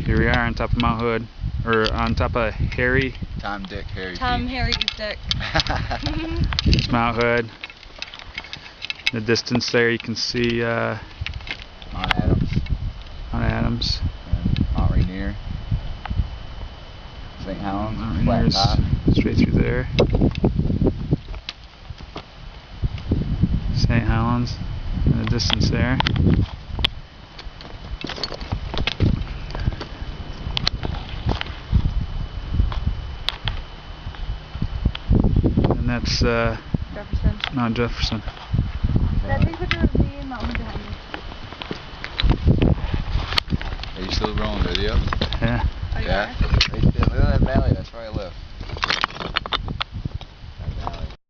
Here we are on top of Mount Hood, or on top of Tom, Dick, Harry. Dick. It's Mount Hood. In the distance there, you can see Mount Adams. And Mount Rainier. St. Helens. Mount Rainier's straight through there. St. Helens in the distance there. And that's Jefferson. Mount Jefferson. That big picture of me and Mom behind me. Are you still rolling video? Yeah. Oh, Yeah? Look at that valley, that's where I live.